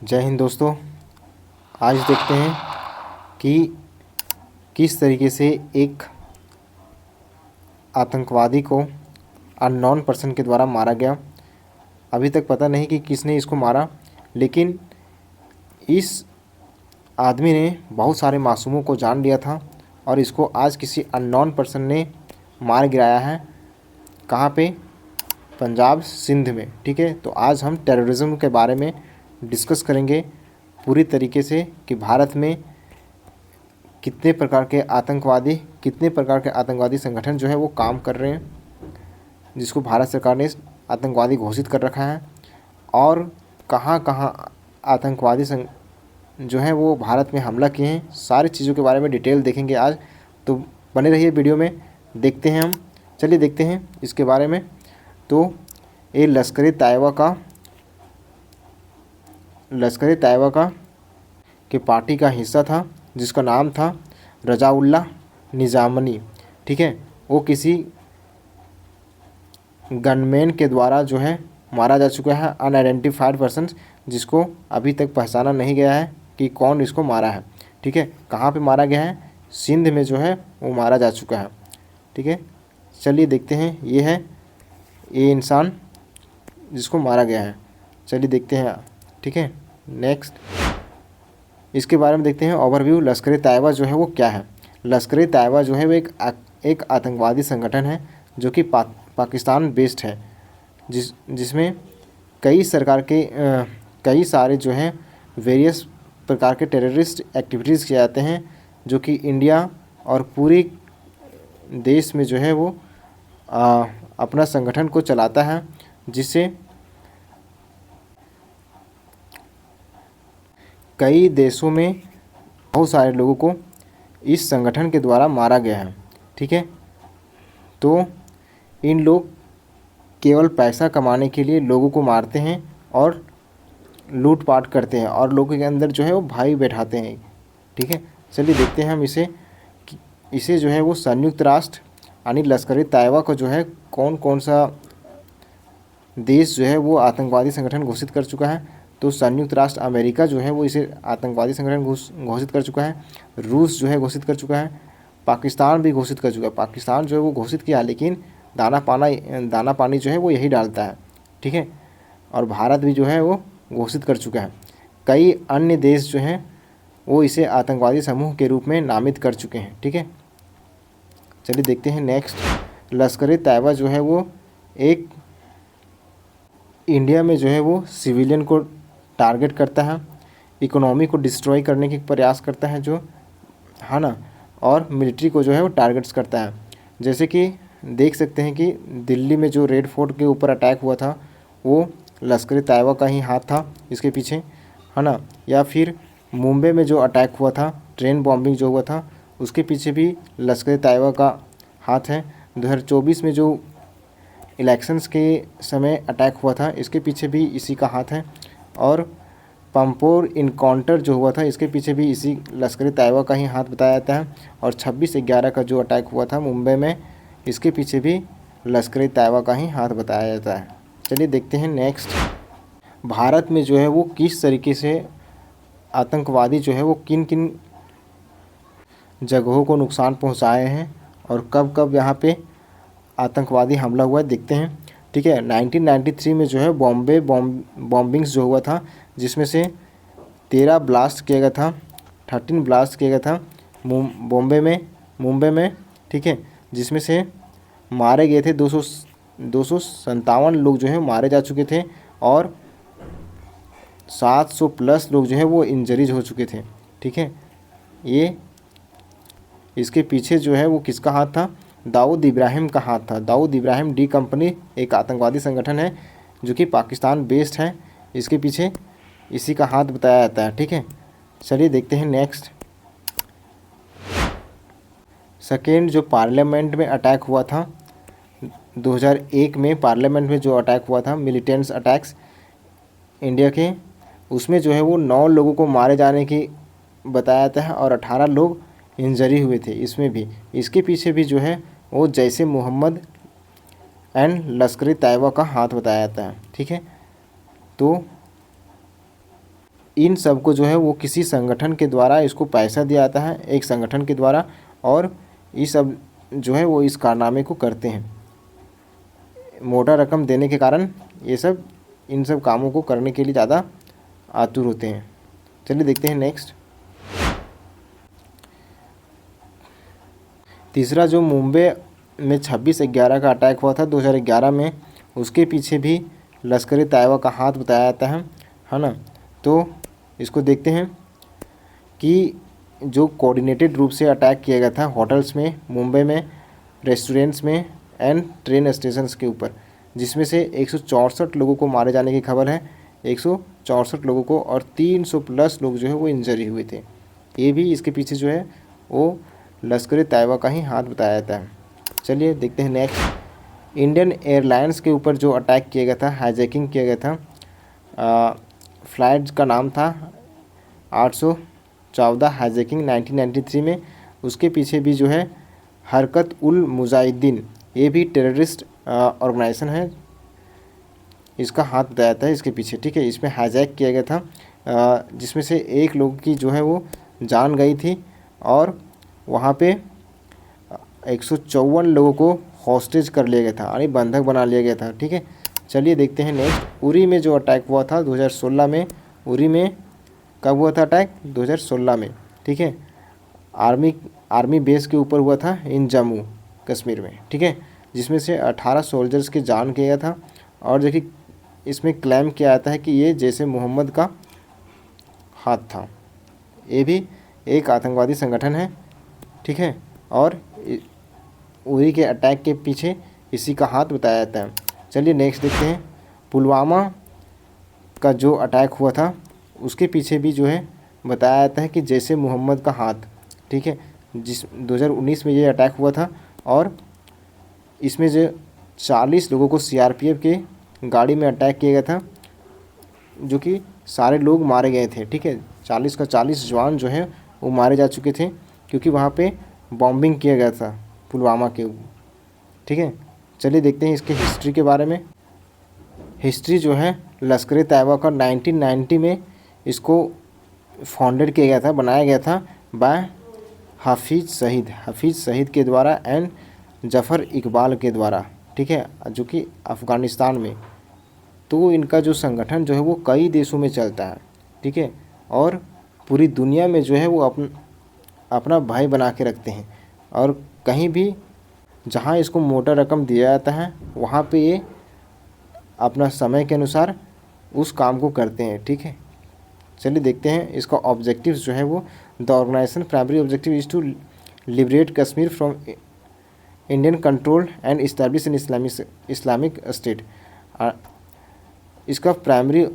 जय हिंद दोस्तों। आज देखते हैं कि किस तरीके से एक आतंकवादी को अननोन पर्सन के द्वारा मारा गया। अभी तक पता नहीं कि किसने इसको मारा, लेकिन इस आदमी ने बहुत सारे मासूमों को जान लिया था और इसको आज किसी अननोन पर्सन ने मार गिराया है। कहाँ पे? पंजाब सिंध में। ठीक है, तो आज हम टेररिज्म के बारे में डिस्कस करेंगे पूरी तरीके से कि भारत में कितने प्रकार के आतंकवादी संगठन जो है वो काम कर रहे हैं, जिसको भारत सरकार ने आतंकवादी घोषित कर रखा है, और कहाँ कहाँ आतंकवादी जो है वो भारत में हमला किए हैं। सारी चीज़ों के बारे में डिटेल देखेंगे आज, तो बने रहिए वीडियो में। देखते हैं हम, चलिए देखते हैं इसके बारे में। तो ये लश्कर-ए तैयबा के पार्टी का हिस्सा था, जिसका नाम था रजाउल्लाह निज़ामनी। ठीक है, वो किसी गनमैन के द्वारा जो है मारा जा चुका है, अनआइडेंटिफाइड पर्सन, जिसको अभी तक पहचाना नहीं गया है कि कौन इसको मारा है। ठीक है, कहाँ पे मारा गया है? सिंध में जो है वो मारा जा चुका है। ठीक है, चलिए देखते हैं। ये है ये इंसान जिसको मारा गया है, चलिए देखते हैं। ठीक है, नेक्स्ट इसके बारे में देखते हैं ओवरव्यू। लश्कर-ए तैयबा जो है वो क्या है? लश्कर-ए तैयबा जो है वो एक आतंकवादी संगठन है जो कि पाकिस्तान बेस्ड है, जिसमें कई सारे जो हैं वेरियस प्रकार के टेररिस्ट एक्टिविटीज़ किए जाते हैं, जो कि इंडिया और पूरे देश में जो है वो अपना संगठन को चलाता है, जिससे कई देशों में बहुत सारे लोगों को इस संगठन के द्वारा मारा गया है। ठीक है, तो इन लोग केवल पैसा कमाने के लिए लोगों को मारते हैं और लूटपाट करते हैं और लोगों के अंदर जो है वो भय बैठाते हैं। ठीक है, चलिए देखते हैं हम इसे जो है वो संयुक्त राष्ट्र यानी लश्कर-ए तैयबा को जो है कौन कौन सा देश जो है वो आतंकवादी संगठन घोषित कर चुका है। तो संयुक्त राष्ट्र अमेरिका जो है वो इसे आतंकवादी संगठन घोषित कर चुका है। रूस जो है घोषित कर चुका है। पाकिस्तान भी घोषित कर चुका है। पाकिस्तान जो है वो घोषित किया, लेकिन दाना पानी जो है वो यही डालता है। ठीक है, और भारत भी जो है वो घोषित कर चुका है। कई अन्य देश जो हैं वो इसे आतंकवादी समूह के रूप में नामित कर चुके हैं। ठीक है, चलिए देखते हैं नेक्स्ट। लश्कर-ए तैयबा जो है वो एक इंडिया में जो है वो सिविलियन को टारगेट करता है, इकोनॉमी को डिस्ट्रॉय करने की प्रयास करता है जो है ना, और मिलिट्री को जो है वो टारगेट्स करता है। जैसे कि देख सकते हैं कि दिल्ली में जो रेड फोर्ट के ऊपर अटैक हुआ था वो लश्कर-ए तैयबा का ही हाथ था इसके पीछे, है ना। या फिर मुंबई में जो अटैक हुआ था, ट्रेन बॉम्बिंग जो हुआ था, उसके पीछे भी लश्कर-ए तैयबा का हाथ है। 2024 में जो इलेक्शंस के समय अटैक हुआ था, इसके पीछे भी इसी का हाथ है। और पंपोर इनकाउंटर जो हुआ था, इसके पीछे भी इसी लश्कर-ए तैयबा का ही हाथ बताया जाता है। और 26/11 का जो अटैक हुआ था मुंबई में, इसके पीछे भी लश्कर-ए तैयबा का ही हाथ बताया जाता है। चलिए देखते हैं नेक्स्ट। भारत में जो है वो किस तरीके से आतंकवादी जो है वो किन किन जगहों को नुकसान पहुंचाए हैं और कब कब यहाँ पे आतंकवादी हमला हुआ है, देखते हैं। ठीक है, 1993 में जो है बॉम्बे बॉम्बिंग्स जो हुआ था, जिसमें से 13 ब्लास्ट किया गया था, 13 ब्लास्ट किया गया था मुंबई में। ठीक है, जिसमें से मारे गए थे 257 लोग जो है मारे जा चुके थे, और 700 प्लस लोग जो है वो इंजरीज हो चुके थे। ठीक है, ये इसके पीछे जो है वो किसका हाथ था? दाऊद इब्राहिम का हाथ था। दाऊद इब्राहिम डी कंपनी एक आतंकवादी संगठन है जो कि पाकिस्तान बेस्ड है, इसके पीछे इसी का हाथ बताया जाता है। ठीक है, चलिए देखते हैं नेक्स्ट। सेकेंड जो पार्लियामेंट में अटैक हुआ था 2001 में, पार्लियामेंट में जो अटैक हुआ था, मिलिटेंट्स अटैक्स इंडिया के, उसमें जो है वो 9 लोगों को मारे जाने की बताया जाता है और 18 लोग इंजरी हुए थे इसमें भी। इसके पीछे भी जो है वो जैसे मोहम्मद एंड लश्कर-ए तैयबा का हाथ बताया जाता है। ठीक है, तो इन सब को जो है वो किसी संगठन के द्वारा इसको पैसा दिया जाता है, एक संगठन के द्वारा, और ये सब जो है वो इस कारनामे को करते हैं। मोटा रकम देने के कारण ये सब इन सब कामों को करने के लिए ज़्यादा आतुर होते हैं। चलिए देखते हैं नेक्स्ट। तीसरा जो मुंबई में 26/11 का अटैक हुआ था 2011 में, उसके पीछे भी लश्कर तैयबा का हाथ बताया जाता है ना। तो इसको देखते हैं कि जो कोऑर्डिनेटेड रूप से अटैक किया गया था होटल्स में, मुंबई में, रेस्टोरेंट्स में एंड ट्रेन स्टेशंस के ऊपर, जिसमें से 164 लोगों को मारे जाने की खबर है, 164 लोगों को, और 300 प्लस लोग जो है वो इंजरी हुए थे। ये भी इसके पीछे जो है वो लश्कर तैयबा का ही हाथ बताया जाता है। चलिए देखते हैं नेक्स्ट। इंडियन एयरलाइंस के ऊपर जो अटैक किया गया था, हाईजैकिंग किया गया था, फ़्लाइट का नाम था 814 हाईजैकिंग 1993 में। उसके पीछे भी जो है हरकत उल मुजाहिदीन, ये भी टेररिस्ट ऑर्गेनाइजेशन है, इसका हाथ बताया था इसके पीछे, ठीक है। इसमें हाईजैक किया गया था, जिसमें से एक लोग की जो है वो जान गई थी, और वहाँ पे 154 लोगों को हॉस्टेज कर लिया गया था, यानी बंधक बना लिया गया था, ठीक है। चलिए देखते हैं नेक्स्ट। उरी में जो अटैक हुआ था 2016 में, उरी में कब हुआ था अटैक? 2016 में, ठीक है। आर्मी बेस के ऊपर हुआ था इन जम्मू कश्मीर में, ठीक है, जिसमें से 18 सोल्जर्स की जान गया था। और देखिए इसमें क्लेम किया जाता है कि ये जैसे मोहम्मद का हाथ था, ये भी एक आतंकवादी संगठन है, ठीक है। और उरी के अटैक के पीछे इसी का हाथ बताया जाता है। चलिए नेक्स्ट देखते हैं। पुलवामा का जो अटैक हुआ था उसके पीछे भी जो है बताया जाता है कि जैसे मोहम्मद का हाथ, ठीक है, जिस 2019 में ये अटैक हुआ था, और इसमें जो 40 लोगों को सीआरपीएफ के गाड़ी में अटैक किया गया था, जो कि सारे लोग मारे गए थे, ठीक है। 40 का 40 जवान जो है वो मारे जा चुके थे, क्योंकि वहाँ पे बॉम्बिंग किया गया था पुलवामा के, ठीक है। चलिए देखते हैं इसके हिस्ट्री के बारे में। हिस्ट्री जो है लश्कर तैयबा का 1990 में इसको फाउंडेड किया गया था, बनाया गया था बाय हाफिज़ सईद के द्वारा एंड जफ़र इकबाल के द्वारा, ठीक है, जो कि अफ़गानिस्तान में। तो इनका जो संगठन जो है वो कई देशों में चलता है, ठीक है, और पूरी दुनिया में जो है वो अपना भाई बना के रखते हैं, और कहीं भी जहाँ इसको मोटा रकम दिया जाता है वहाँ पे ये अपना समय के अनुसार उस काम को करते हैं, ठीक है। चलिए देखते हैं इसका ऑब्जेक्टिव्स जो है वो। The organisation primary objective is to liberate Kashmir from Indian control and establish an Islamic state. इसका प्राइमरी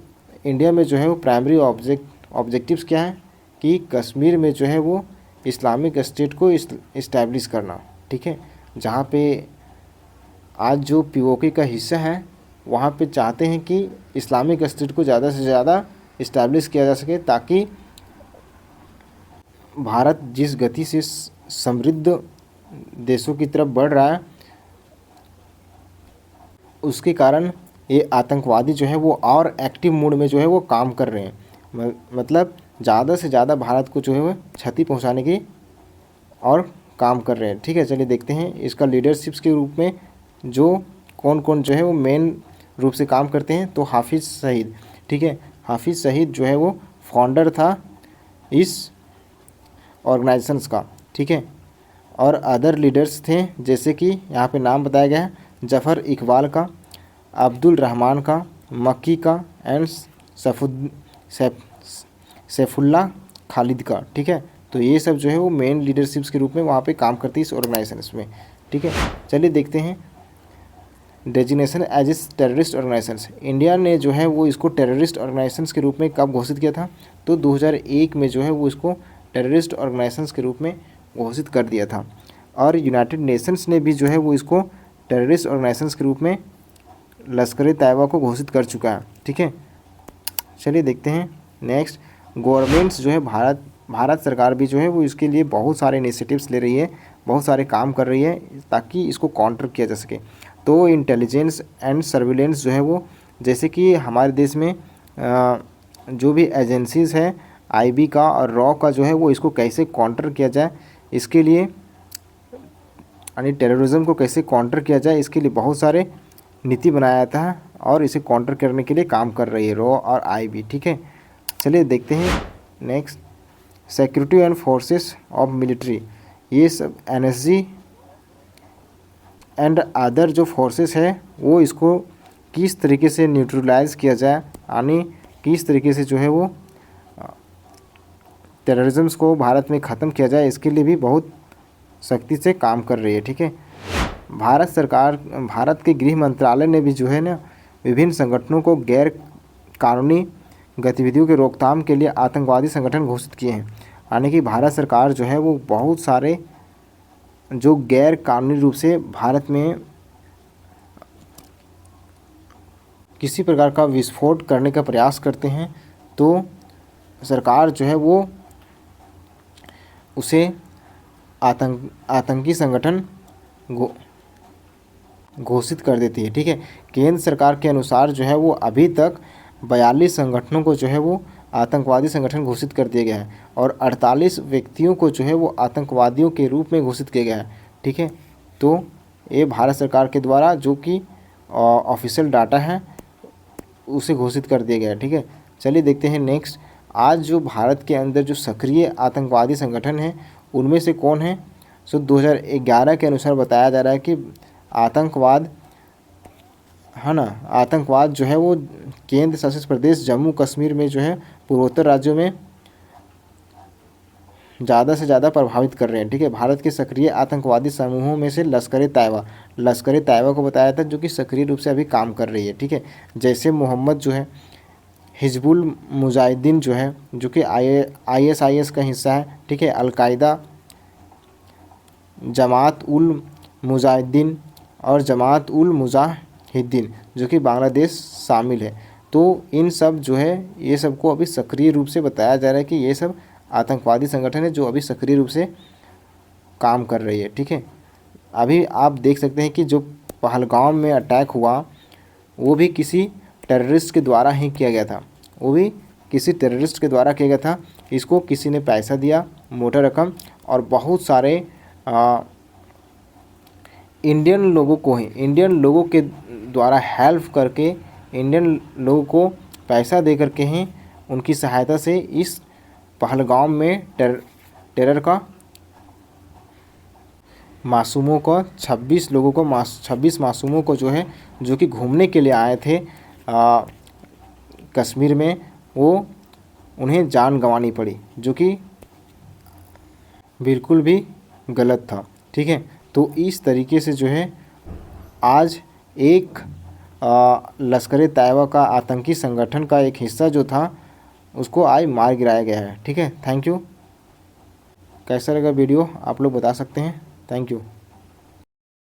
इंडिया में जो है वो प्राइमरी ऑब्जेक्टिव्स क्या है कि कश्मीर में जो है वो इस्लामिक स्टेट को इस्टेब्लिश करना, ठीक है। जहाँ पे आज जो पीओके का हिस्सा है वहाँ पे चाहते हैं कि इस्लामिक स्टेट को ज़्यादा से ज़्यादा इस्टेब्लिश किया जा सके, ताकि भारत जिस गति से समृद्ध देशों की तरफ बढ़ रहा है उसके कारण ये आतंकवादी जो है वो और एक्टिव मोड में जो है वो काम कर रहे हैं, मतलब ज़्यादा से ज़्यादा भारत को जो है वो क्षति पहुंचाने की और काम कर रहे हैं, ठीक है। चलिए देखते हैं इसका लीडरशिप्स के रूप में जो कौन कौन जो है वो मेन रूप से काम करते हैं। तो हाफिज़ सईद, ठीक है, हाफिज़ सईद जो है वो फाउंडर था इस ऑर्गेनाइजेशंस का, ठीक है। और अदर लीडर्स थे जैसे कि यहाँ पे नाम बताया गया है जफ़र इकबाल का, अब्दुल रहमान का, मक्की का एंड सैफुल्ला खालिद का, ठीक है। तो ये सब जो है वो मेन लीडरशिप्स के रूप में वहाँ पे काम करती है इस ऑर्गेनाइजेशंस में, ठीक है। चलिए देखते हैं डेजिग्नेशन एज इस टेररिस्ट ऑर्गेनाइजेशंस। इंडिया ने जो है वो इसको टेररिस्ट ऑर्गेनाइजेशंस के रूप में कब घोषित किया था? तो 2001 में जो है वो इसको टेररिस्ट ऑर्गेनाइजेशंस के रूप में घोषित कर दिया था। और यूनाइटेड नेशंस ने भी जो है वो इसको टेररिस्ट ऑर्गेनाइजेशंस के रूप में लश्कर तैयबा को घोषित कर चुका है, ठीक है। चलिए देखते हैं नेक्स्ट। गवर्नमेंट्स जो है भारत सरकार भी जो है वो इसके लिए बहुत सारे इनिशिएटिव्स ले रही है, बहुत सारे काम कर रही है ताकि इसको काउंटर किया जा सके। तो इंटेलिजेंस एंड सर्विलेंस जो है वो, जैसे कि हमारे देश में जो भी एजेंसीज़ है आईबी का और रॉ का जो है वो इसको कैसे काउंटर किया जाए, इसके लिए यानी टेररिज्म को कैसे काउंटर किया जाए, इसके लिए बहुत सारे नीति बनाया जाता है और इसे काउंटर करने के लिए काम कर रही है रॉ और आईबी। ठीक है, चलिए देखते हैं next. Security and forces of military, ये सब एनएसजी एंड अदर जो फोर्सेस है वो इसको किस तरीके से न्यूट्रलाइज किया जाए, यानी किस तरीके से जो है वो टेररिज्म्स को भारत में ख़त्म किया जाए, इसके लिए भी बहुत सख्ती से काम कर रही है। ठीक है, भारत सरकार, भारत के गृह मंत्रालय ने भी जो है ना विभिन्न संगठनों को गैर कानूनी गतिविधियों के रोकथाम के लिए आतंकवादी संगठन घोषित किए हैं। यानी कि भारत सरकार जो है वो बहुत सारे जो गैर कानूनी रूप से भारत में किसी प्रकार का विस्फोट करने का प्रयास करते हैं तो सरकार जो है वो उसे आतंकी संगठन घोषित कर देती है। ठीक है, केंद्र सरकार के अनुसार जो है वो अभी तक 42 संगठनों को जो है वो आतंकवादी संगठन घोषित कर दिया गया है और 48 व्यक्तियों को जो है वो आतंकवादियों के रूप में घोषित किया गया है। ठीक है, तो ये भारत सरकार के द्वारा जो कि ऑफिशियल डाटा है उसे घोषित कर दिया गया है। ठीक है, चलिए देखते हैं नेक्स्ट। आज जो भारत के अंदर जो सक्रिय आतंकवादी संगठन हैं उनमें से कौन है? सो 2011 के अनुसार बताया जा रहा है कि आतंकवाद है ना, आतंकवाद जो है वो केंद्र शासित प्रदेश जम्मू कश्मीर में जो है पूर्वोत्तर राज्यों में ज़्यादा से ज़्यादा प्रभावित कर रहे हैं। ठीक है, भारत के सक्रिय आतंकवादी समूहों में से लश्कर तैयबा को बताया था जो कि सक्रिय रूप से अभी काम कर रही है। ठीक है, जैसे मोहम्मद जो है, हिजबुल मुजाहिदीन जो है जो कि ISIS का हिस्सा है। ठीक है, अलकायदा, जमात उल मुजाहिदीन और जमात उल मुजाहिदीन जो कि बांग्लादेश शामिल है। तो इन सब जो है ये सब को अभी सक्रिय रूप से बताया जा रहा है कि ये सब आतंकवादी संगठन है जो अभी सक्रिय रूप से काम कर रही है। ठीक है, अभी आप देख सकते हैं कि जो पहलगाम में अटैक हुआ वो भी किसी टेररिस्ट के द्वारा ही किया गया था, वो भी किसी टेररिस्ट के द्वारा किया गया था। इसको किसी ने पैसा दिया, मोटा रकम, और बहुत सारे इंडियन लोगों के द्वारा हेल्प करके, इंडियन लोगों को पैसा दे करके ही उनकी सहायता से इस पहलगाम में टेरर का मासूमों को 26 मासूमों को जो है जो कि घूमने के लिए आए थे कश्मीर में, वो उन्हें जान गंवानी पड़ी जो कि बिल्कुल भी गलत था। ठीक है, तो इस तरीके से जो है आज एक लश्कर तैयबा का आतंकी संगठन का एक हिस्सा जो था उसको आज मार गिराया गया है। ठीक है, थैंक यू। कैसा लगा वीडियो आप लोग बता सकते हैं। Thank you.